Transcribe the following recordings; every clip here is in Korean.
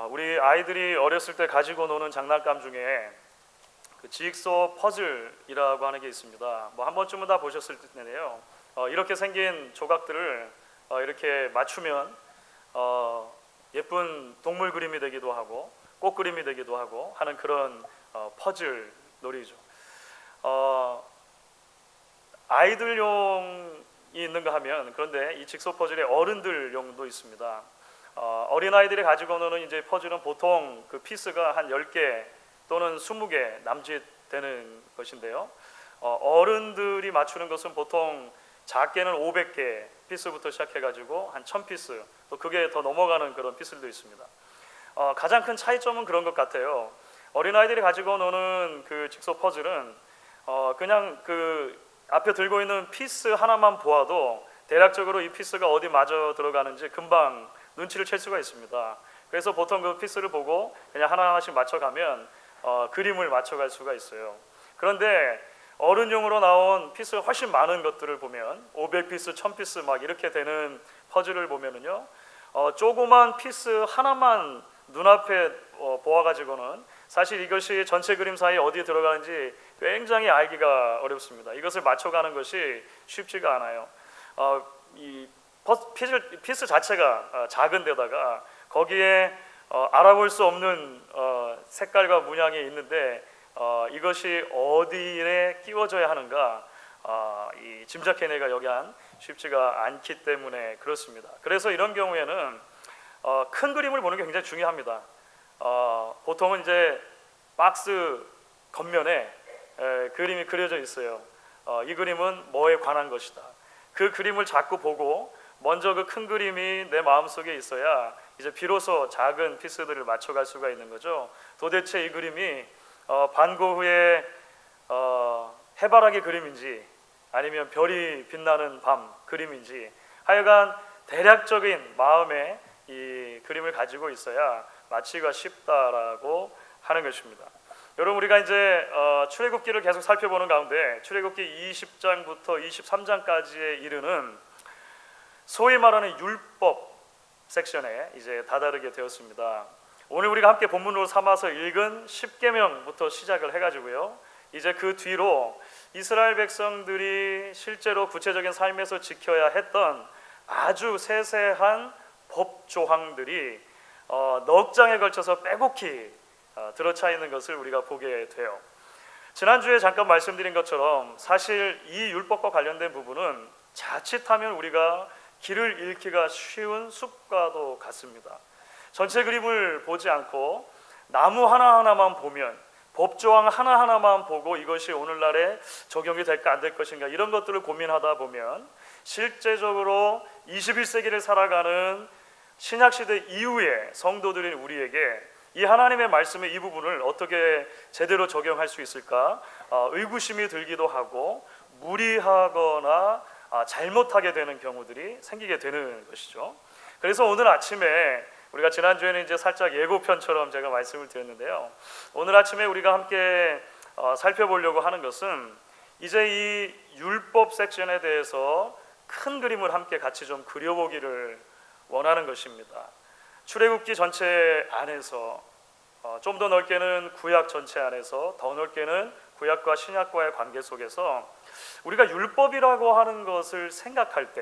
우리 아이들이 어렸을 때 가지고 노는 장난감 중에 그 지익소 퍼즐이라고 하는 게 있습니다. 한 번쯤은 다 보셨을 텐데요. 이렇게 생긴 조각들을 이렇게 맞추면 예쁜 동물 그림이 되기도 하고 꽃 그림이 되기도 하고 하는 그런 퍼즐 놀이죠. 아이들용이 있는가 하면, 그런데 이 직소 퍼즐에 어른들용도 있습니다. 어린아이들이 가지고 노는 이제 퍼즐은 보통 그 피스가 한 10개 또는 20개 남짓되는 것인데요. 어른들이 맞추는 것은 보통 작게는 500개 피스부터 시작해가지고 한 1000피스, 또 그게 더 넘어가는 그런 피스들도 있습니다. 가장 큰 차이점은 그런 것 같아요. 어린아이들이 가지고 노는 그 직소 퍼즐은 그냥 그 앞에 들고 있는 피스 하나만 보아도 대략적으로 이 피스가 어디 맞아 들어가는지 금방 눈치를 챌 수가 있습니다. 그래서 보통 그 피스를 보고 그냥 하나하나씩 맞춰가면 그림을 맞춰갈 수가 있어요. 그런데 어른용으로 나온 피스가 훨씬 많은 것들을 보면 500피스, 1000피스 막 이렇게 되는 퍼즐을 보면은요, 조그만 피스 하나만 눈앞에 보아가지고는 사실 이것이 전체 그림 사이에 어디에 들어가는지 굉장히 알기가 어렵습니다. 이것을 맞춰가는 것이 쉽지가 않아요. 이 피스 자체가 작은 데다가 거기에 알아볼 수 없는 색깔과 문양이 있는데 이것이 어디에 끼워져야 하는가 이 짐작해내가 여간 쉽지가 않기 때문에 그렇습니다. 그래서 이런 경우에는 큰 그림을 보는 게 굉장히 중요합니다. 보통은 이제 박스 겉면에 그림이 그려져 있어요. 이 그림은 뭐에 관한 것이다. 그 그림을 자꾸 보고 먼저 그 큰 그림이 내 마음속에 있어야 이제 비로소 작은 피스들을 맞춰갈 수가 있는 거죠. 도대체 이 그림이 반고흐의 해바라기 그림인지 아니면 별이 빛나는 밤 그림인지 하여간 대략적인 마음의 이 그림을 가지고 있어야 맞히기가 쉽다라고 하는 것입니다. 여러분, 우리가 이제 출애굽기를 계속 살펴보는 가운데 출애굽기 20장부터 23장까지에 이르는 소위 말하는 율법 섹션에 이제 다다르게 되었습니다. 오늘 우리가 함께 본문으로 삼아서 읽은 10계명부터 시작을 해가지고요, 이제 그 뒤로 이스라엘 백성들이 실제로 구체적인 삶에서 지켜야 했던 아주 세세한 법 조항들이 넉 장에 걸쳐서 빼곡히 들어차 있는 것을 우리가 보게 돼요. 지난주에 잠깐 말씀드린 것처럼 사실 이 율법과 관련된 부분은 자칫하면 우리가 길을 잃기가 쉬운 숲과도 같습니다. 전체 그림을 보지 않고 나무 하나하나만 보면, 법조항 하나하나만 보고 이것이 오늘날에 적용이 될까 안 될 것인가 이런 것들을 고민하다 보면 실제적으로 21세기를 살아가는 신약시대 이후의 성도들인 우리에게 이 하나님의 말씀의 이 부분을 어떻게 제대로 적용할 수 있을까 의구심이 들기도 하고 무리하거나 잘못하게 되는 경우들이 생기게 되는 것이죠. 그래서 오늘 아침에 우리가 지난주에는 이제 살짝 예고편처럼 제가 말씀을 드렸는데요, 오늘 아침에 우리가 함께 살펴보려고 하는 것은 이제 이 율법 섹션에 대해서 큰 그림을 함께 같이 좀 그려보기를 원하는 것입니다. 출애굽기 전체 안에서 좀 더 넓게는 구약 전체 안에서, 더 넓게는 구약과 신약과의 관계 속에서 우리가 율법이라고 하는 것을 생각할 때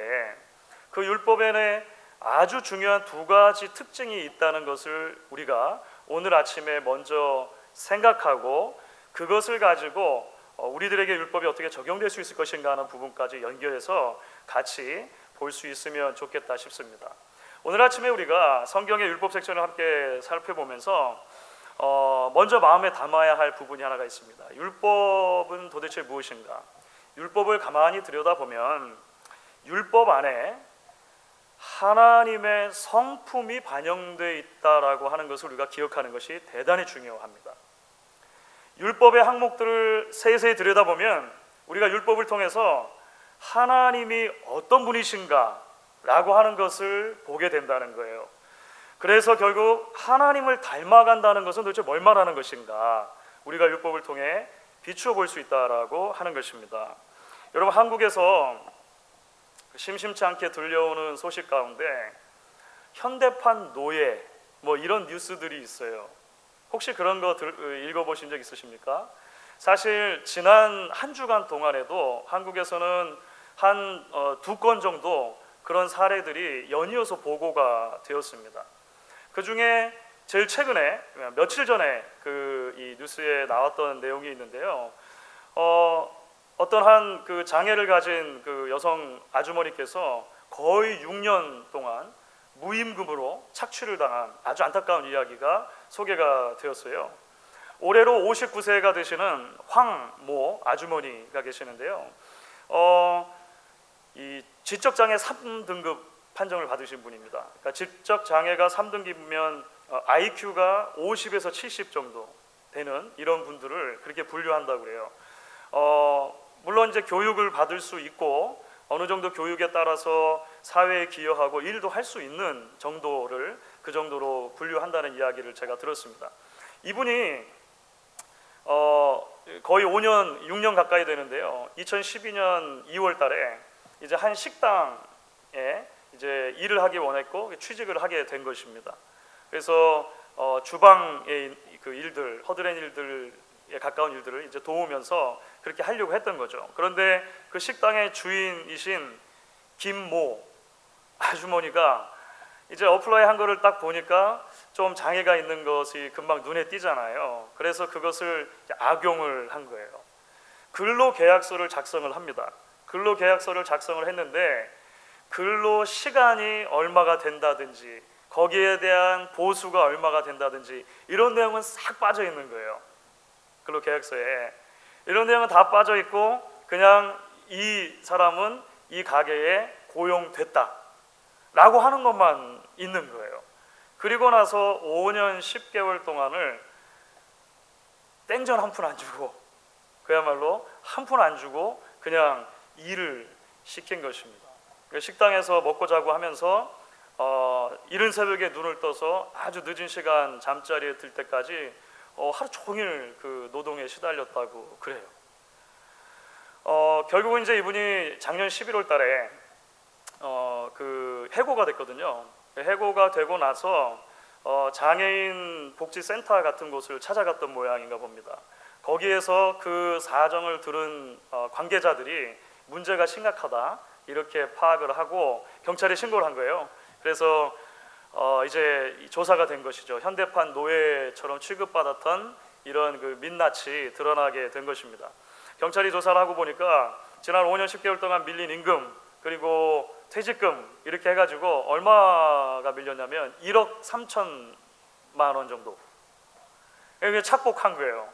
그 율법에는 아주 중요한 두 가지 특징이 있다는 것을 우리가 오늘 아침에 먼저 생각하고 그것을 가지고 우리들에게 율법이 어떻게 적용될 수 있을 것인가 하는 부분까지 연결해서 같이 볼 수 있으면 좋겠다 싶습니다. 오늘 아침에 우리가 성경의 율법 섹션을 함께 살펴보면서 먼저 마음에 담아야 할 부분이 하나가 있습니다. 율법은 도대체 무엇인가? 율법을 가만히 들여다보면 율법 안에 하나님의 성품이 반영되어 있다라고 하는 것을 우리가 기억하는 것이 대단히 중요합니다. 율법의 항목들을 세세히 들여다보면 우리가 율법을 통해서 하나님이 어떤 분이신가 라고 하는 것을 보게 된다는 거예요. 그래서 결국 하나님을 닮아간다는 것은 도대체 뭘 말하는 것인가, 우리가 율법을 통해 비추어 볼 수 있다라고 하는 것입니다. 여러분, 한국에서 심심치 않게 들려오는 소식 가운데 현대판 노예 뭐 이런 뉴스들이 있어요. 혹시 그런 거 읽어보신 적 있으십니까? 사실 지난 한 주간 동안에도 한국에서는 한 2건 정도 그런 사례들이 연이어서 보고가 되었습니다. 그 중에 제일 최근에 며칠 전에 이 뉴스에 나왔던 내용이 있는데요. 어떤 한 그 장애를 가진 그 여성 아주머니께서 거의 6년 동안 무임금으로 착취를 당한 아주 안타까운 이야기가 소개가 되었어요. 올해로 59세가 되시는 황모 아주머니가 계시는데요. 이 지적장애 3등급 판정을 받으신 분입니다. 그러니까 지적장애가 3등급이면 IQ가 50에서 70 정도 되는 이런 분들을 그렇게 분류한다고 그래요. 물론 이제 교육을 받을 수 있고 어느 정도 교육에 따라서 사회에 기여하고 일도 할 수 있는 정도를 그 정도로 분류한다는 이야기를 제가 들었습니다. 이분이 거의 6년 가까이 되는데요. 2012년 2월 달에 이제 한 식당에 이제 일을 하기 원했고 취직을 하게 된 것입니다. 그래서 주방의 그 일들, 허드렛 일들에 가까운 일들을 이제 도우면서 그렇게 하려고 했던 거죠. 그런데 그 식당의 주인이신 김모 아주머니가 이제 어플라이 한 거를 딱 보니까 좀 장애가 있는 것이 금방 눈에 띄잖아요. 그래서 그것을 악용을 한 거예요. 근로계약서를 작성을 합니다. 근로계약서를 작성을 했는데 근로 시간이 얼마가 된다든지 거기에 대한 보수가 얼마가 된다든지 이런 내용은 싹 빠져 있는 거예요. 근로계약서에 이런 내용은 다 빠져 있고 그냥 이 사람은 이 가게에 고용됐다 라고 하는 것만 있는 거예요. 그리고 나서 5년 10개월 동안을 땡전 한 푼 안 주고 그야말로 한 푼 안 주고 그냥 일을 시킨 것입니다. 식당에서 먹고 자고 하면서 이른 새벽에 눈을 떠서 아주 늦은 시간 잠자리에 들 때까지 하루 종일 그 노동에 시달렸다고 그래요. 결국은 이제 이분이 작년 11월 달에 그 해고가 됐거든요. 해고가 되고 나서 장애인 복지센터 같은 곳을 찾아갔던 모양인가 봅니다. 거기에서 그 사정을 들은 관계자들이 문제가 심각하다 이렇게 파악을 하고 경찰에 신고를 한 거예요. 그래서 이제 조사가 된 것이죠. 현대판 노예처럼 취급받았던 이런 그 민낯이 드러나게 된 것입니다. 경찰이 조사를 하고 보니까 지난 5년 10개월 동안 밀린 임금 그리고 퇴직금 이렇게 해가지고 얼마가 밀렸냐면 1억 3천만 원 정도. 이게 착복한 거예요.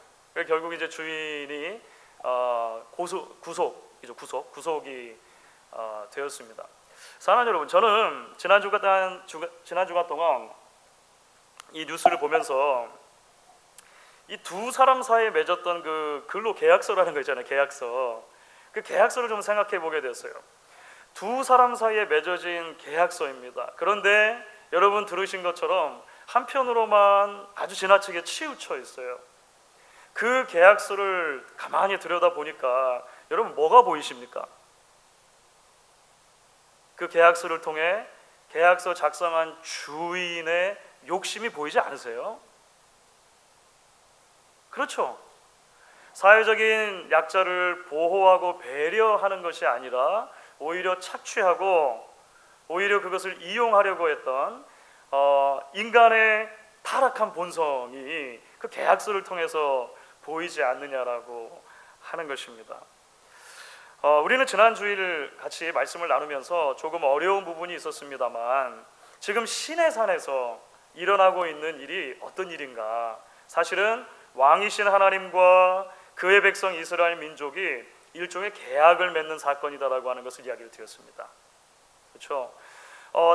결국 이제 주인이 구속이 되었습니다. 사랑하는 여러분, 저는 지난 주간 동안 이 뉴스를 보면서 이 두 사람 사이에 맺었던 그 근로 계약서라는 거 있잖아요. 계약서. 그 계약서를 좀 생각해 보게 됐어요. 두 사람 사이에 맺어진 계약서입니다. 그런데 여러분 들으신 것처럼 한편으로만 아주 지나치게 치우쳐 있어요. 그 계약서를 가만히 들여다 보니까 여러분 뭐가 보이십니까? 그 계약서를 통해 계약서 작성한 주인의 욕심이 보이지 않으세요? 그렇죠. 사회적인 약자를 보호하고 배려하는 것이 아니라 오히려 착취하고 오히려 그것을 이용하려고 했던 인간의 타락한 본성이 그 계약서를 통해서 보이지 않느냐라고 하는 것입니다. 우리는 지난 주일 같이 말씀을 나누면서 조금 어려운 부분이 있었습니다만 지금 시내산에서 일어나고 있는 일이 어떤 일인가? 사실은 왕이신 하나님과 그의 백성 이스라엘 민족이 일종의 계약을 맺는 사건이다라고 하는 것을 이야기를 드렸습니다. 그렇죠?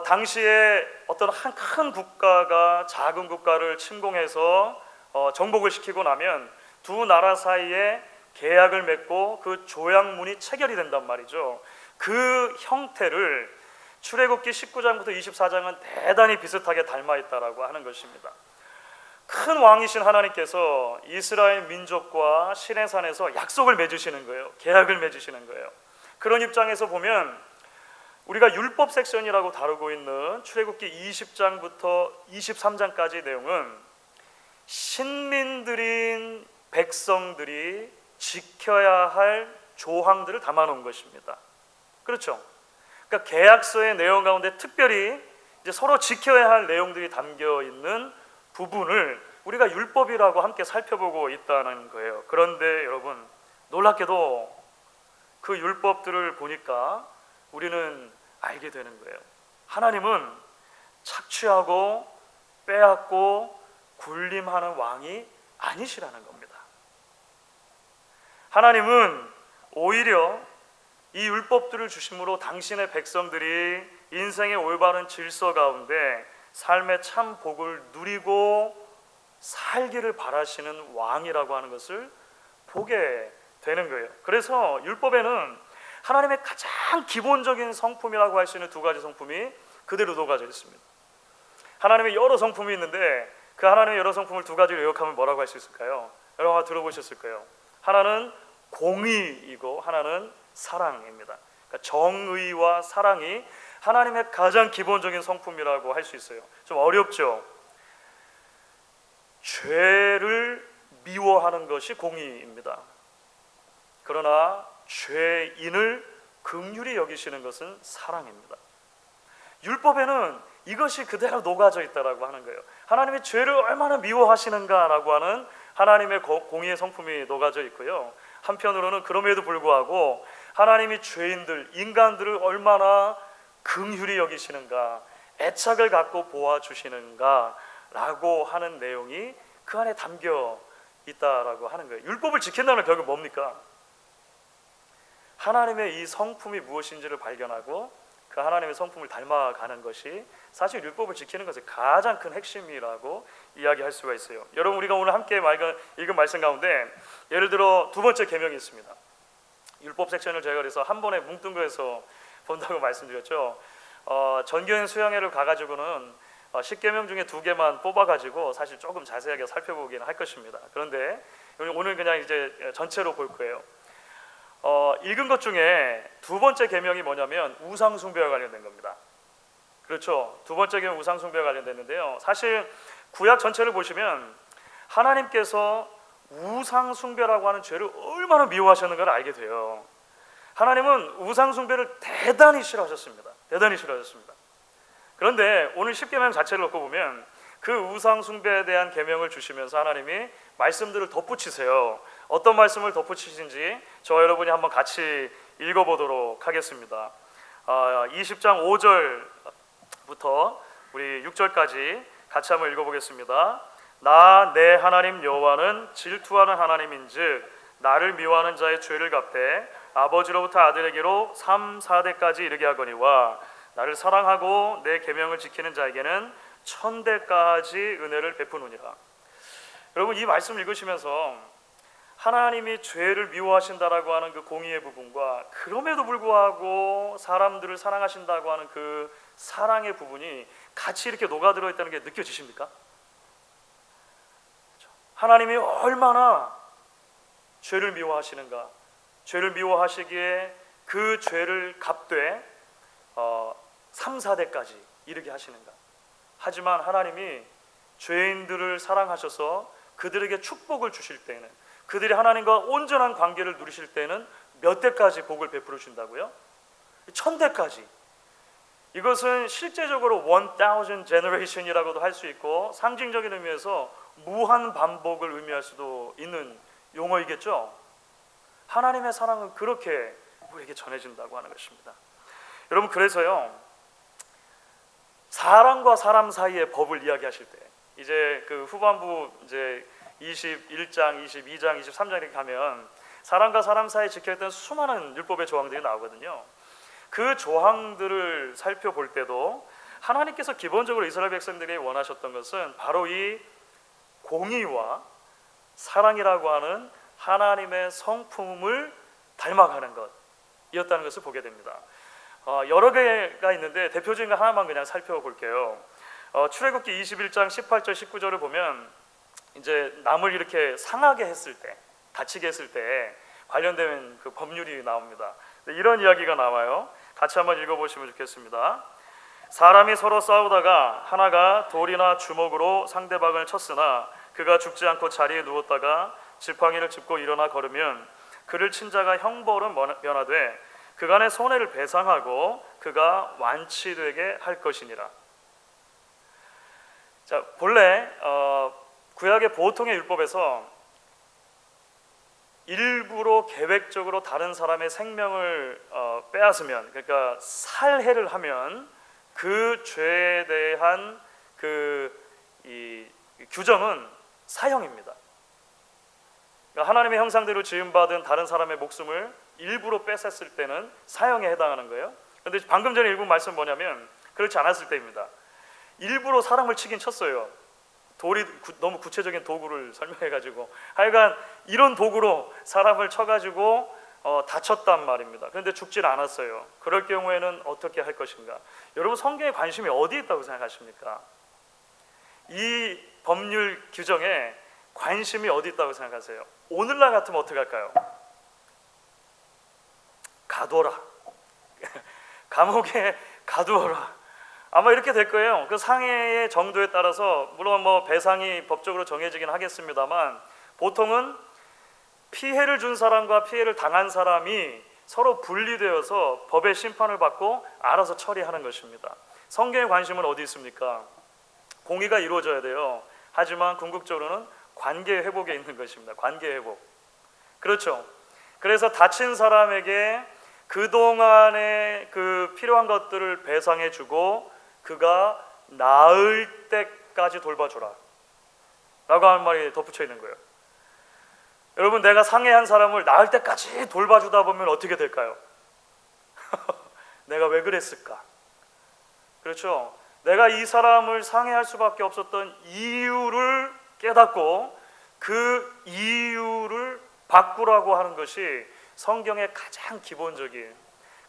당시에 어떤 한 큰 국가가 작은 국가를 침공해서 정복을 시키고 나면 두 나라 사이에 계약을 맺고 그 조약문이 체결이 된단 말이죠. 그 형태를 출애굽기 19장부터 24장은 대단히 비슷하게 닮아 있다라고 하는 것입니다. 큰 왕이신 하나님께서 이스라엘 민족과 시내산에서 약속을 맺으시는 거예요. 계약을 맺으시는 거예요. 그런 입장에서 보면 우리가 율법 섹션이라고 다루고 있는 출애굽기 20장부터 23장까지 내용은 신민들인 백성들이 지켜야 할 조항들을 담아놓은 것입니다. 그렇죠? 그러니까 계약서의 내용 가운데 특별히 이제 서로 지켜야 할 내용들이 담겨 있는 부분을 우리가 율법이라고 함께 살펴보고 있다는 거예요. 그런데 여러분, 놀랍게도 그 율법들을 보니까 우리는 알게 되는 거예요. 하나님은 착취하고 빼앗고 군림하는 왕이 아니시라는 겁니다. 하나님은 오히려 이 율법들을 주심으로 당신의 백성들이 인생의 올바른 질서 가운데 삶의 참 복을 누리고 살기를 바라시는 왕이라고 하는 것을 보게 되는 거예요. 그래서 율법에는 하나님의 가장 기본적인 성품이라고 할 수 있는 두 가지 성품이 그대로 녹아져 있습니다. 하나님의 여러 성품이 있는데 그 하나님의 여러 성품을 두 가지로 요약하면 뭐라고 할 수 있을까요? 여러분 아마 들어보셨을 거예요. 하나는 공의이고 하나는 사랑입니다. 그러니까 정의와 사랑이 하나님의 가장 기본적인 성품이라고 할 수 있어요. 좀 어렵죠? 죄를 미워하는 것이 공의입니다. 그러나 죄인을 긍휼히 여기시는 것은 사랑입니다. 율법에는 이것이 그대로 녹아져 있다라고 하는 거예요. 하나님의 죄를 얼마나 미워하시는가라고 하는 하나님의 공의의 성품이 녹아져 있고요. 한편으로는 그럼에도 불구하고 하나님이 죄인들, 인간들을 얼마나 긍휼히 여기시는가, 애착을 갖고 보아주시는가라고 하는 내용이 그 안에 담겨 있다라고 하는 거예요. 율법을 지킨다는 결국 뭡니까? 하나님의 이 성품이 무엇인지를 발견하고 그 하나님의 성품을 닮아가는 것이 사실 율법을 지키는 것의 가장 큰 핵심이라고 이야기할 수가 있어요. 여러분, 우리가 오늘 함께 읽은 말씀 가운데 예를 들어 두 번째 계명이 있습니다. 율법 섹션을 제가 그래서 한 번에 뭉뚱 그려서 본다고 말씀드렸죠. 전교인 수양회를 가가지고는 10계명 중에 2개만 뽑아가지고 사실 조금 자세하게 살펴보기는 할 것입니다. 그런데 오늘 그냥 이제 전체로 볼 거예요. 읽은 것 중에 두 번째 계명이 뭐냐면 우상 숭배와 관련된 겁니다. 그렇죠? 두 번째 계명 우상 숭배와 관련됐는데요. 사실 구약 전체를 보시면 하나님께서 우상 숭배라고 하는 죄를 얼마나 미워하셨는가를 알게 돼요. 하나님은 우상 숭배를 대단히 싫어하셨습니다. 대단히 싫어하셨습니다. 그런데 오늘 10계명 자체를 놓고 보면 그 우상 숭배에 대한 계명을 주시면서 하나님이 말씀들을 덧붙이세요. 어떤 말씀을 덧붙이신지 저와 여러분이 한번 같이 읽어보도록 하겠습니다. 20장 5절부터 우리 6절까지 같이 한번 읽어보겠습니다. 나 내 하나님 여호와는 질투하는 하나님인즉 나를 미워하는 자의 죄를 갚되 아버지로부터 아들에게로 3, 4대까지 이르게 하거니와 나를 사랑하고 내 계명을 지키는 자에게는 1000대까지 은혜를 베푸느니라. 여러분, 이 말씀 읽으시면서 하나님이 죄를 미워하신다라고 하는 그 공의의 부분과 그럼에도 불구하고 사람들을 사랑하신다고 하는 그 사랑의 부분이 같이 이렇게 녹아들어 있다는 게 느껴지십니까? 하나님이 얼마나 죄를 미워하시는가, 죄를 미워하시기에 그 죄를 갚되 3, 4대까지 이르게 하시는가. 하지만 하나님이 죄인들을 사랑하셔서 그들에게 축복을 주실 때는, 그들이 하나님과 온전한 관계를 누리실 때는 몇 대까지 복을 베풀어 주신다고요? 1000대까지. 이것은 실제적으로 1000 generation이라고도 할 수 있고 상징적인 의미에서 무한 반복을 의미할 수도 있는 용어이겠죠. 하나님의 사랑은 그렇게 우리에게 전해진다고 하는 것입니다. 여러분, 그래서요, 사람과 사람 사이의 법을 이야기하실 때 이제 그 후반부 이제 21장, 22장, 23장 이렇게 가면 사람과 사람 사이에 지켜있던 수많은 율법의 조항들이 나오거든요. 그 조항들을 살펴볼 때도 하나님께서 기본적으로 이스라엘 백성들이 원하셨던 것은 바로 이 공의와 사랑이라고 하는 하나님의 성품을 닮아가는 것이었다는 것을 보게 됩니다. 여러 개가 있는데 대표적인 거 하나만 그냥 살펴볼게요. 출애굽기 21장 18절 19절을 보면 이제 남을 이렇게 상하게 했을 때, 다치게 했을 때 관련된 그 법률이 나옵니다. 이런 이야기가 나와요. 같이 한번 읽어보시면 좋겠습니다. 사람이 서로 싸우다가 하나가 돌이나 주먹으로 상대방을 쳤으나 그가 죽지 않고 자리에 누웠다가 지팡이를 짚고 일어나 걸으면 그를 친 자가 형벌은 면하되 그간의 손해를 배상하고 그가 완치되게 할 것이니라. 자, 본래 구약의 보통의 율법에서 일부러 계획적으로 다른 사람의 생명을 빼앗으면, 그러니까 살해를 하면 그 죄에 대한 이 규정은 사형입니다. 그러니까 하나님의 형상대로 지음받은 다른 사람의 목숨을 일부러 뺏었을 때는 사형에 해당하는 거예요. 그런데 방금 전에 읽은 말씀 뭐냐면 그렇지 않았을 때입니다. 일부러 사람을 치긴 쳤어요. 돌이 너무 구체적인 도구를 설명해가지고 하여간 이런 도구로 사람을 쳐가지고 다쳤단 말입니다. 그런데 죽지는 않았어요. 그럴 경우에는 어떻게 할 것인가? 여러분, 성경에 관심이 어디 있다고 생각하십니까? 이 법률 규정에 관심이 어디 있다고 생각하세요? 오늘날 같으면 어떻게 할까요? 가둬라. 감옥에 가두어라. 아마 이렇게 될 거예요. 그 상해의 정도에 따라서 물론 뭐 배상이 법적으로 정해지긴 하겠습니다만 보통은 피해를 준 사람과 피해를 당한 사람이 서로 분리되어서 법의 심판을 받고 알아서 처리하는 것입니다. 성경의 관심은 어디 있습니까? 공의가 이루어져야 돼요. 하지만 궁극적으로는 관계 회복에 있는 것입니다. 관계 회복. 그렇죠. 그래서 다친 사람에게 그동안의 그 필요한 것들을 배상해 주고 그가 나을 때까지 돌봐줘라 라고 하는 말이 덧붙여 있는 거예요. 여러분, 내가 상해한 사람을 나을 때까지 돌봐주다 보면 어떻게 될까요? 내가 왜 그랬을까? 그렇죠. 내가 이 사람을 상해할 수밖에 없었던 이유를 깨닫고 그 이유를 바꾸라고 하는 것이 성경의 가장 기본적인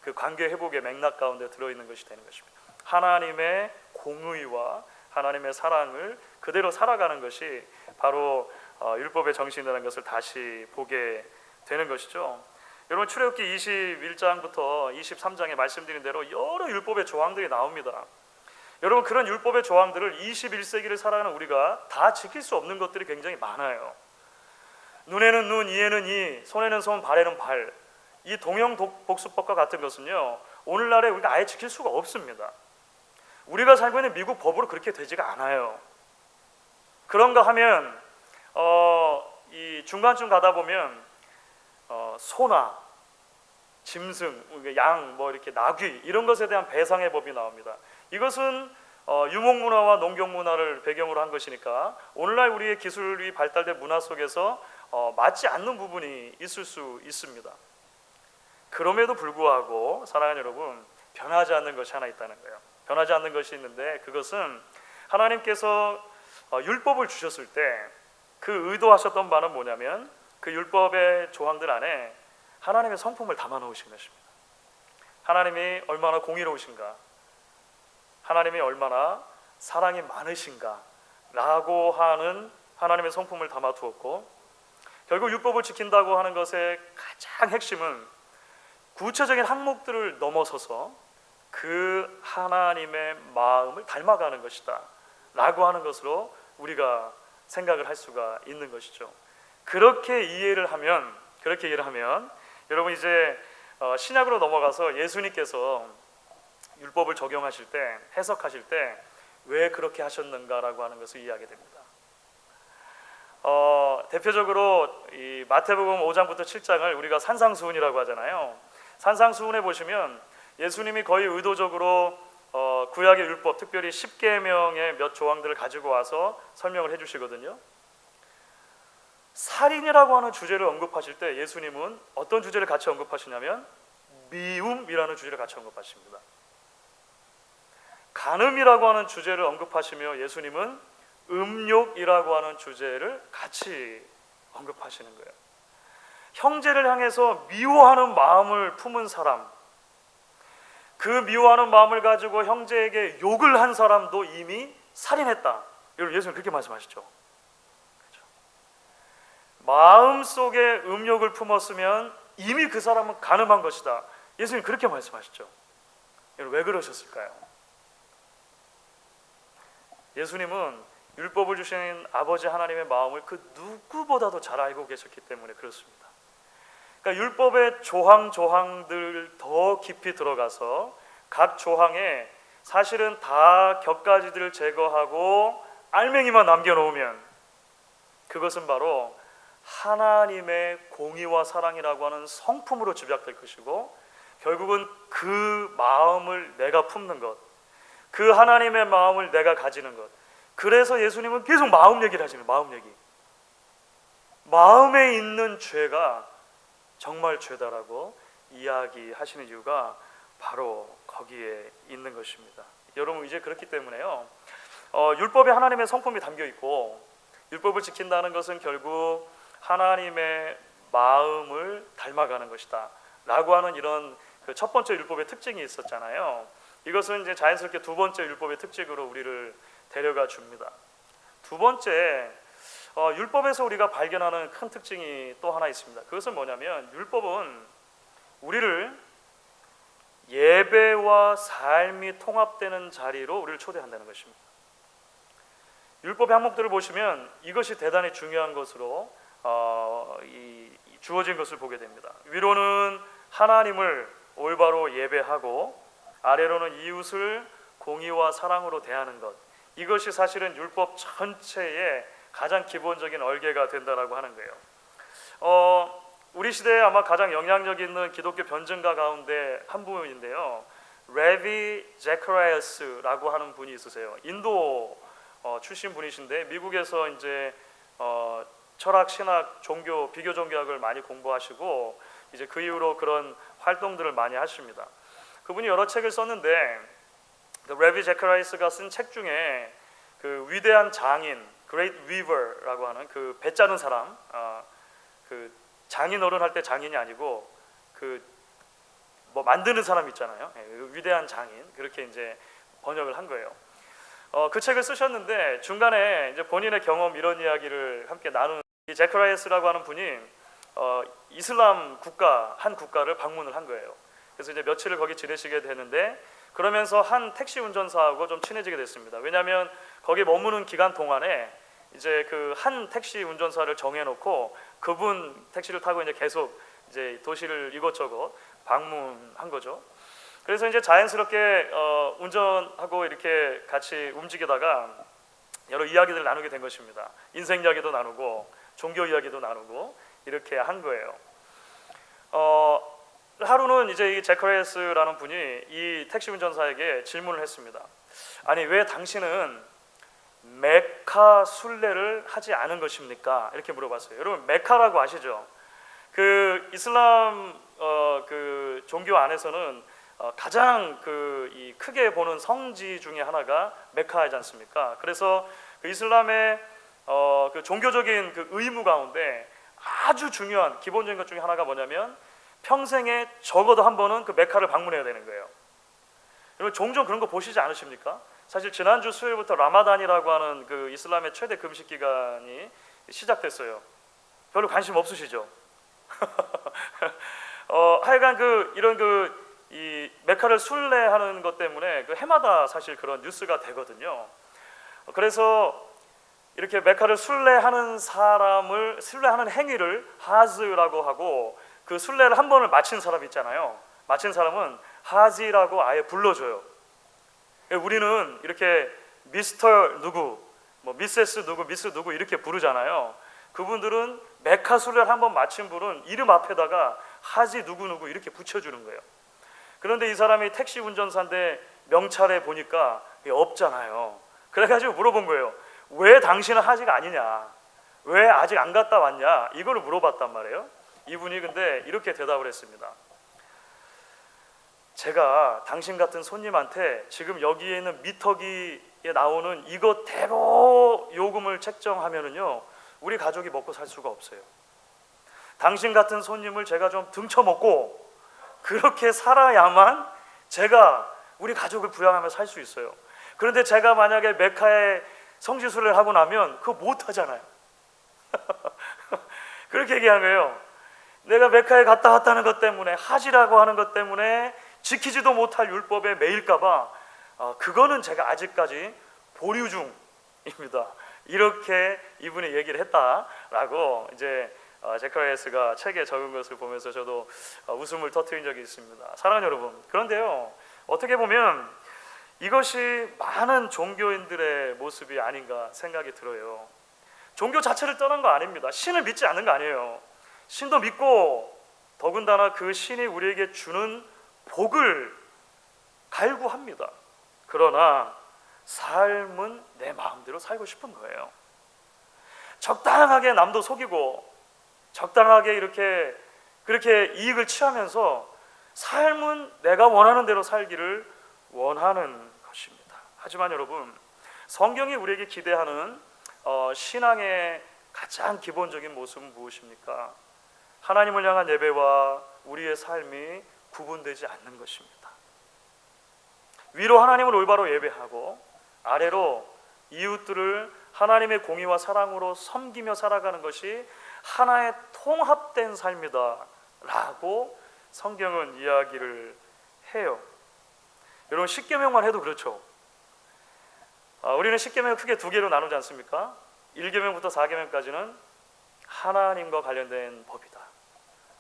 그 관계 회복의 맥락 가운데 들어있는 것이 되는 것입니다. 하나님의 공의와 하나님의 사랑을 그대로 살아가는 것이 바로 율법의 정신이라는 것을 다시 보게 되는 것이죠. 여러분, 출애굽기 21장부터 23장에 말씀드린 대로 여러 율법의 조항들이 나옵니다. 여러분, 그런 율법의 조항들을 21세기를 살아가는 우리가 다 지킬 수 없는 것들이 굉장히 많아요. 눈에는 눈, 이에는 이, 손에는 손, 발에는 발. 이 동형복수법과 같은 것은요, 오늘날에 우리가 아예 지킬 수가 없습니다. 우리가 살고 있는 미국 법으로 그렇게 되지가 않아요. 그런가 하면 이 중간쯤 가다 보면 소나 짐승, 양, 뭐 이렇게 나귀 이런 것에 대한 배상의 법이 나옵니다. 이것은 유목문화와 농경문화를 배경으로 한 것이니까 오늘날 우리의 기술이 발달된 문화 속에서 맞지 않는 부분이 있을 수 있습니다. 그럼에도 불구하고 사랑하는 여러분, 변하지 않는 것이 하나 있다는 거예요. 변하지 않는 것이 있는데 그것은 하나님께서 율법을 주셨을 때 그 의도하셨던 바는 뭐냐면 그 율법의 조항들 안에 하나님의 성품을 담아 놓으신 것입니다. 하나님이 얼마나 공의로우신가, 하나님이 얼마나 사랑이 많으신가 라고 하는 하나님의 성품을 담아 두었고, 결국 율법을 지킨다고 하는 것의 가장 핵심은 구체적인 항목들을 넘어서서 그 하나님의 마음을 닮아가는 것이다 라고 하는 것으로 우리가 생각을 할 수가 있는 것이죠. 그렇게 이해를 하면 여러분, 이제 신약으로 넘어가서 예수님께서 율법을 적용하실 때, 해석하실 때 왜 그렇게 하셨는가라고 하는 것을 이해하게 됩니다. 대표적으로 이 마태복음 5장부터 7장을 우리가 산상수훈이라고 하잖아요. 산상수훈에 보시면 예수님이 거의 의도적으로 구약의 율법, 특별히 10계명의 몇 조항들을 가지고 와서 설명을 해주시거든요. 살인이라고 하는 주제를 언급하실 때 예수님은 어떤 주제를 같이 언급하시냐면 미움이라는 주제를 같이 언급하십니다. 간음이라고 하는 주제를 언급하시며 예수님은 음욕이라고 하는 주제를 같이 언급하시는 거예요. 형제를 향해서 미워하는 마음을 품은 사람, 그 미워하는 마음을 가지고 형제에게 욕을 한 사람도 이미 살인했다. 여러분, 예수님 그렇게 말씀하시죠. 그렇죠? 마음속에 음욕을 품었으면 이미 그 사람은 간음한 것이다. 예수님 그렇게 말씀하시죠. 왜 그러셨을까요? 예수님은 율법을 주신 아버지 하나님의 마음을 그 누구보다도 잘 알고 계셨기 때문에 그렇습니다. 그러니까 율법의 조항들 더 깊이 들어가서 각 조항에 사실은 다 격가지들을 제거하고 알맹이만 남겨놓으면 그것은 바로 하나님의 공의와 사랑이라고 하는 성품으로 집약될 것이고, 결국은 그 마음을 내가 품는 것, 그 하나님의 마음을 내가 가지는 것. 그래서 예수님은 계속 마음 얘기를 하시는 거예요. 마음 얘기. 마음에 있는 죄가 정말 죄다라고 이야기하시는 이유가 바로 거기에 있는 것입니다. 여러분, 이제 그렇기 때문에요, 율법에 하나님의 성품이 담겨 있고, 율법을 지킨다는 것은 결국 하나님의 마음을 닮아가는 것이다 라고 하는 이런 그 첫 번째 율법의 특징이 있었잖아요. 이것은 이제 자연스럽게 두 번째 율법의 특징으로 우리를 데려가 줍니다. 두 번째, 율법에서 우리가 발견하는 큰 특징이 또 하나 있습니다. 그것은 뭐냐면, 율법은 우리를 예배와 삶이 통합되는 자리로 우리를 초대한다는 것입니다. 율법의 항목들을 보시면 이것이 대단히 중요한 것으로 주어진 것을 보게 됩니다. 위로는 하나님을 올바로 예배하고, 아래로는 이웃을 공의와 사랑으로 대하는 것, 이것이 사실은 율법 전체의 가장 기본적인 얼개가 된다라고 하는 거예요. 우리 시대에 아마 가장 영향력 있는 기독교 변증가 가운데 한 분인데요, 레비 제카리아스라고 하는 분이 있으세요. 인도 출신 분이신데 미국에서 이제 철학, 신학, 종교, 비교 종교학을 많이 공부하시고 이제 그 이후로 그런 활동들을 많이 하십니다. 그분이 여러 책을 썼는데, 레비 제카리아스가 쓴 책 중에 그 위대한 장인, Great Weaver라고 하는 그 배 짜는 사람, 그 장인 어른 할 때 장인이 아니고 그 뭐 만드는 사람 있잖아요. 위대한 장인, 그렇게 이제 번역을 한 거예요. 그 책을 쓰셨는데 중간에 이제 본인의 경험 이런 이야기를 함께 나눈 이 제카리아스라고 하는 분이 이슬람 국가 한 국가를 방문을 한 거예요. 그래서 이제 며칠을 거기 지내시게 되는데, 그러면서 한 택시 운전사하고 좀 친해지게 됐습니다. 왜냐하면 거기 머무는 기간 동안에 이제 그 한 택시 운전사를 정해놓고 그분 택시를 타고 이제 계속 이제 도시를 이것저것 방문한 거죠. 그래서 이제 자연스럽게 운전하고 이렇게 같이 움직이다가 여러 이야기들을 나누게 된 것입니다. 인생 이야기도 나누고 종교 이야기도 나누고 이렇게 한 거예요. 하루는 이제 이 제카리아스라는 분이 이 택시 운전사에게 질문을 했습니다. 아니, 왜 당신은 메카 순례를 하지 않은 것입니까? 이렇게 물어봤어요. 여러분, 메카라고 아시죠? 그 이슬람 그 종교 안에서는 가장 이 크게 보는 성지 중에 하나가 메카이지 않습니까? 그래서 그 이슬람의 그 종교적인 그 의무 가운데 아주 중요한 기본적인 것 중에 하나가 뭐냐면, 평생에 적어도 한 번은 그 메카를 방문해야 되는 거예요. 여러분, 종종 그런 거 보시지 않으십니까? 사실 지난주 수요일부터 라마단이라고 하는 그 이슬람의 최대 금식 기간이 시작됐어요. 별로 관심 없으시죠? 하여간 이런 이 메카를 순례하는 것 때문에 그 해마다 사실 그런 뉴스가 되거든요. 그래서 이렇게 메카를 순례하는 행위를 하즈라고 하고, 그 순례를 한 번을 마친 사람 있잖아요. 마친 사람은 하지라고 아예 불러줘요. 우리는 이렇게 미스터 누구, 뭐 미세스 누구, 미스 누구 이렇게 부르잖아요. 그분들은 메카 순례를 한 번 마친 분은 이름 앞에다가 하지 누구누구 이렇게 붙여주는 거예요. 그런데 이 사람이 택시 운전사인데 명찰에 보니까 없잖아요. 그래가지고 물어본 거예요. 왜 당신은 하지가 아니냐, 왜 아직 안 갔다 왔냐, 이걸 물어봤단 말이에요. 이분이 근데 이렇게 대답을 했습니다. 제가 당신 같은 손님한테 지금 여기에 있는 미터기에 나오는 이거 대로 요금을 책정하면은요, 우리 가족이 먹고 살 수가 없어요. 당신 같은 손님을 제가 좀 등쳐먹고 그렇게 살아야만 제가 우리 가족을 부양하며 살 수 있어요. 그런데 제가 만약에 메카에 성지순례를 하고 나면 그거 못 하잖아요. 그렇게 얘기한 거예요. 내가 메카에 갔다 왔다는 것 때문에, 하지라고 하는 것 때문에 지키지도 못할 율법에 매일까봐 그거는 제가 아직까지 보류 중입니다. 이렇게 이분이 얘기를 했다라고 이제 제카리아스가 책에 적은 것을 보면서 저도 웃음을 터뜨린 적이 있습니다. 사랑하는 여러분, 그런데요, 어떻게 보면 이것이 많은 종교인들의 모습이 아닌가 생각이 들어요. 종교 자체를 떠난 거 아닙니다. 신을 믿지 않는 거 아니에요. 신도 믿고 더군다나 그 신이 우리에게 주는 복을 갈구합니다. 그러나 삶은 내 마음대로 살고 싶은 거예요. 적당하게 남도 속이고 적당하게 이렇게 그렇게 이익을 취하면서 삶은 내가 원하는 대로 살기를 원하는 것입니다. 하지만 여러분, 성경이 우리에게 기대하는 신앙의 가장 기본적인 모습은 무엇입니까? 하나님을 향한 예배와 우리의 삶이 구분되지 않는 것입니다. 위로 하나님을 올바로 예배하고 아래로 이웃들을 하나님의 공의와 사랑으로 섬기며 살아가는 것이 하나의 통합된 삶이다 라고 성경은 이야기를 해요. 여러분, 십계명만 해도 그렇죠. 우리는 십계명을 크게 두 개로 나누지 않습니까? 1계명부터 4계명까지는 하나님과 관련된 법이다.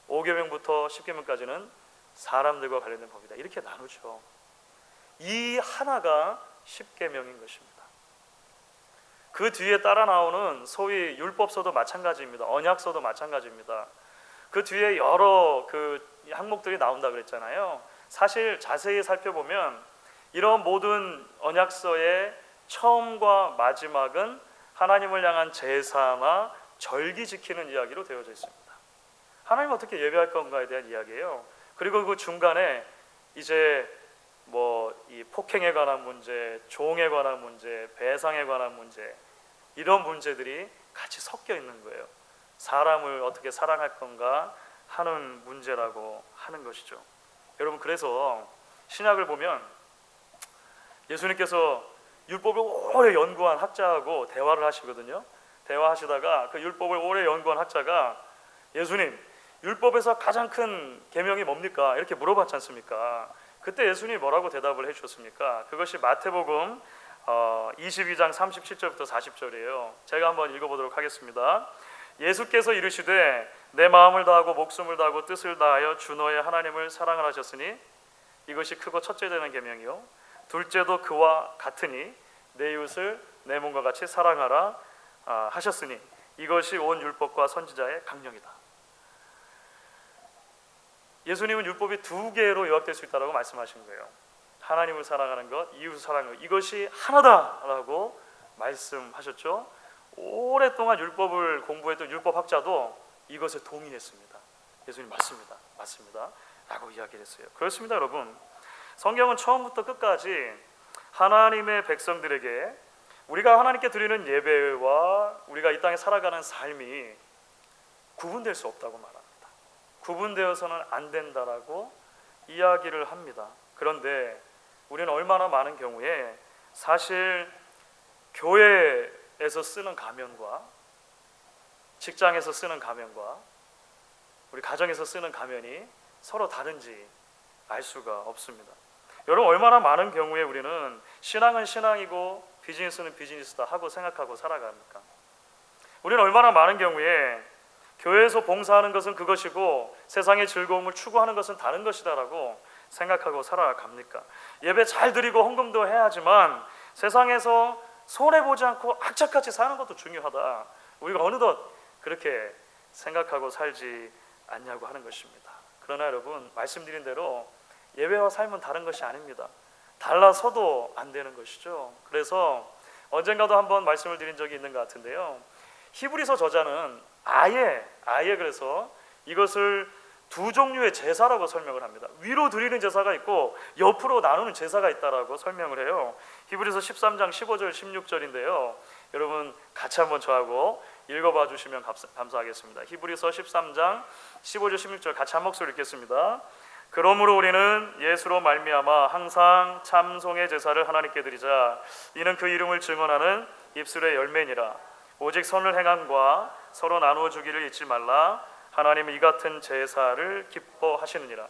5계명부터 10계명까지는 사람들과 관련된 법이다. 이렇게 나누죠. 이 하나가 십계명인 것입니다. 그 뒤에 따라 나오는 소위 율법서도 마찬가지입니다. 언약서도 마찬가지입니다. 그 뒤에 여러 그 항목들이 나온다 그랬잖아요. 사실 자세히 살펴보면 이런 모든 언약서의 처음과 마지막은 하나님을 향한 제사나 절기 지키는 이야기로 되어져 있습니다. 하나님 어떻게 예배할 건가에 대한 이야기예요. 그리고 그 중간에 이제 이 폭행에 관한 문제, 종에 관한 문제, 배상에 관한 문제, 이런 문제들이 같이 섞여 있는 거예요. 사람을 어떻게 사랑할 건가 하는 문제라고 하는 것이죠. 여러분, 그래서 신약을 보면 예수님께서 율법을 오래 연구한 학자하고 대화를 하시거든요. 대화하시다가 그 율법을 오래 연구한 학자가 예수님, 율법에서 가장 큰 계명이 뭡니까? 이렇게 물어봤지 않습니까? 그때 예수님이 뭐라고 대답을 해주셨습니까? 그것이 마태복음 22장 37절부터 40절이에요. 제가 한번 읽어보도록 하겠습니다. 예수께서 이르시되 내 마음을 다하고 목숨을 다하고 뜻을 다하여 주 너의 하나님을 사랑을 하셨으니 이것이 크고 첫째 되는 계명이요 둘째도 그와 같으니 내 이웃을 내 몸과 같이 사랑하라 하셨으니 이것이 온 율법과 선지자의 강령이다. 예수님은 율법이 두 개로 요약될 수 있다고 말씀하신 거예요. 하나님을 사랑하는 것, 이웃을 사랑하는 것, 이것이 하나다라고 말씀하셨죠. 오랫동안 율법을 공부했던 율법학자도 이것에 동의했습니다. 예수님 맞습니다 라고 이야기를 했어요. 그렇습니다. 여러분, 성경은 처음부터 끝까지 하나님의 백성들에게 우리가 하나님께 드리는 예배와 우리가 이 땅에 살아가는 삶이 구분될 수 없다고 말합니다. 구분되어서는 안 된다라고 이야기를 합니다. 그런데 우리는 얼마나 많은 경우에 사실 교회에서 쓰는 가면과 직장에서 쓰는 가면과 우리 가정에서 쓰는 가면이 서로 다른지 알 수가 없습니다. 여러분, 얼마나 많은 경우에 우리는 신앙은 신앙이고 비즈니스는 비즈니스다 하고 생각하고 살아갑니까? 우리는 얼마나 많은 경우에 교회에서 봉사하는 것은 그것이고 세상의 즐거움을 추구하는 것은 다른 것이다라고 생각하고 살아갑니까? 예배 잘 드리고 헌금도 해야 하지만 세상에서 손해보지 않고 악착같이 사는 것도 중요하다. 우리가 어느덧 그렇게 생각하고 살지 않냐고 하는 것입니다. 그러나 여러분, 말씀드린 대로 예배와 삶은 다른 것이 아닙니다. 달라서도 안 되는 것이죠. 그래서 언젠가도 한번 말씀을 드린 적이 있는 것 같은데요. 히브리서 저자는 아예 그래서 이것을 두 종류의 제사라고 설명을 합니다. 위로 드리는 제사가 있고 옆으로 나누는 제사가 있다라고 설명을 해요. 히브리서 13장 15절 16절인데요. 여러분 같이 한번 저하고 읽어봐 주시면 감사하겠습니다. 히브리서 13장 15절 16절 같이 한 목소리 읽겠습니다. 그러므로 우리는 예수로 말미암아 항상 참송의 제사를 하나님께 드리자. 이는 그 이름을 증언하는 입술의 열매니라. 오직 선을 행함과 서로 나누어 주기를 잊지 말라. 하나님은 이 같은 제사를 기뻐하시느니라.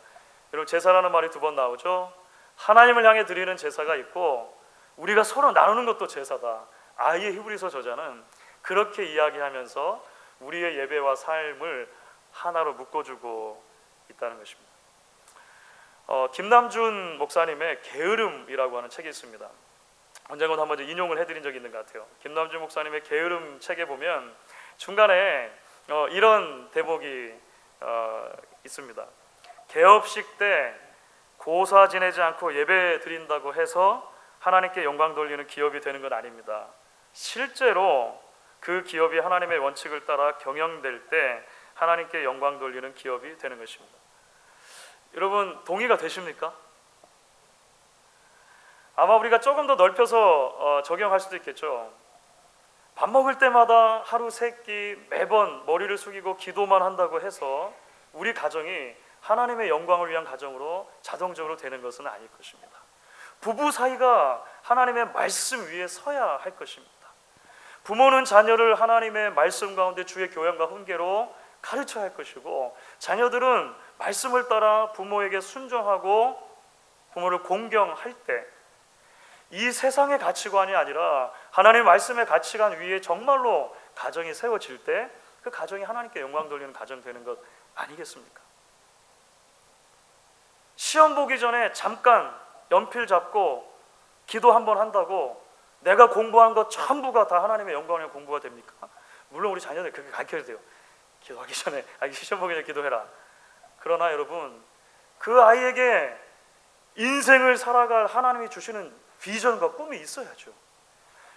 여러분, 제사라는 말이 두 번 나오죠. 하나님을 향해 드리는 제사가 있고 우리가 서로 나누는 것도 제사다. 아예 히브리서 저자는 그렇게 이야기하면서 우리의 예배와 삶을 하나로 묶어주고 있다는 것입니다. 김남준 목사님의 게으름이라고 하는 책이 있습니다. 언젠가 한번 인용을 해드린 적이 있는 것 같아요. 김남준 목사님의 게으름 책에 보면 중간에 이런 대목이 있습니다. 개업식 때 고사 지내지 않고 예배 드린다고 해서 하나님께 영광 돌리는 기업이 되는 건 아닙니다. 실제로 그 기업이 하나님의 원칙을 따라 경영될 때 하나님께 영광 돌리는 기업이 되는 것입니다. 여러분, 동의가 되십니까? 아마 우리가 조금 더 넓혀서 적용할 수도 있겠죠. 밥 먹을 때마다 하루 세 끼 매번 머리를 숙이고 기도만 한다고 해서 우리 가정이 하나님의 영광을 위한 가정으로 자동적으로 되는 것은 아닐 것입니다. 부부 사이가 하나님의 말씀 위에 서야 할 것입니다. 부모는 자녀를 하나님의 말씀 가운데 주의 교양과 훈계로 가르쳐야 할 것이고, 자녀들은 말씀을 따라 부모에게 순종하고 부모를 공경할 때 이 세상의 가치관이 아니라 하나님의 말씀의 가치관 위에 정말로 가정이 세워질 때 그 가정이 하나님께 영광 돌리는 가정 되는 것 아니겠습니까? 시험 보기 전에 잠깐 연필 잡고 기도 한번 한다고 내가 공부한 것 전부가 다 하나님의 영광의 공부가 됩니까? 물론 우리 자녀들 그렇게 가르쳐야 돼요. 기도하기 전에, 시험 보기 전에 기도해라. 그러나 여러분, 그 아이에게 인생을 살아갈 하나님이 주시는 비전과 꿈이 있어야죠.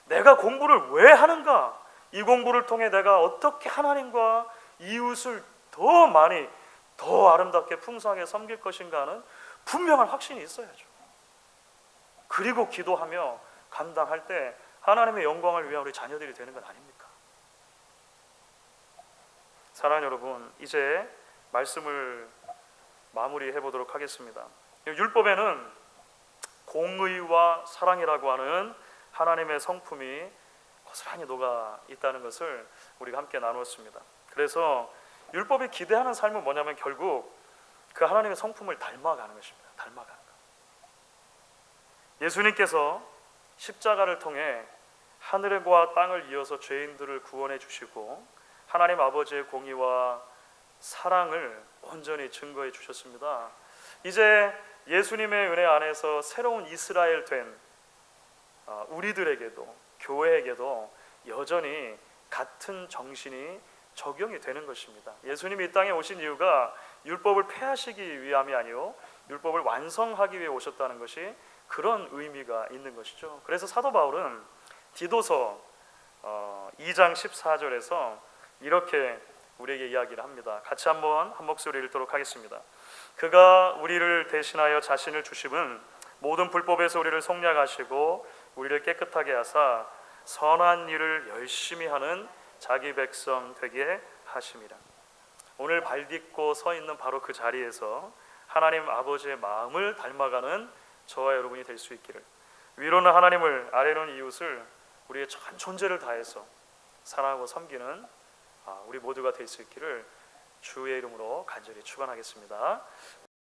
내가 공부를 왜 하는가? 이 공부를 통해 내가 어떻게 하나님과 이웃을 더 많이, 더 아름답게 풍성하게 섬길 것인가 하는 분명한 확신이 있어야죠. 그리고 기도하며 감당할 때 하나님의 영광을 위한 우리 자녀들이 되는 건 아닙니까? 사랑하는 여러분, 이제 말씀을 마무리해 보도록 하겠습니다. 율법에는 공의와 사랑이라고 하는 하나님의 성품이 고스란히 녹아 있다는 것을 우리가 함께 나누었습니다. 그래서 율법이 기대하는 삶은 뭐냐면 결국 그 하나님의 성품을 닮아가는 것입니다. 닮아가는 것. 예수님께서 십자가를 통해 하늘과 땅을 이어서 죄인들을 구원해 주시고 하나님 아버지의 공의와 사랑을 온전히 증거해 주셨습니다. 이제 예수님의 은혜 안에서 새로운 이스라엘 된 우리들에게도, 교회에게도 여전히 같은 정신이 적용이 되는 것입니다. 예수님이 이 땅에 오신 이유가 율법을 폐하시기 위함이 아니요 율법을 완성하기 위해 오셨다는 것이 그런 의미가 있는 것이죠. 그래서 사도 바울은 디도서 2장 14절에서 이렇게 우리에게 이야기를 합니다. 같이 한번 한 목소리 읽도록 하겠습니다. 그가 우리를 대신하여 자신을 주심은 모든 불법에서 우리를 속량하시고 우리를 깨끗하게 하사 선한 일을 열심히 하는 자기 백성 되게 하심이라. 오늘 발 딛고 서 있는 바로 그 자리에서 하나님 아버지의 마음을 닮아가는 저와 여러분이 될 수 있기를, 위로는 하나님을 아래로는 이웃을 우리의 전 존재를 다해서 사랑하고 섬기는 우리 모두가 될 수 있기를 주의 이름으로 간절히 축원하겠습니다.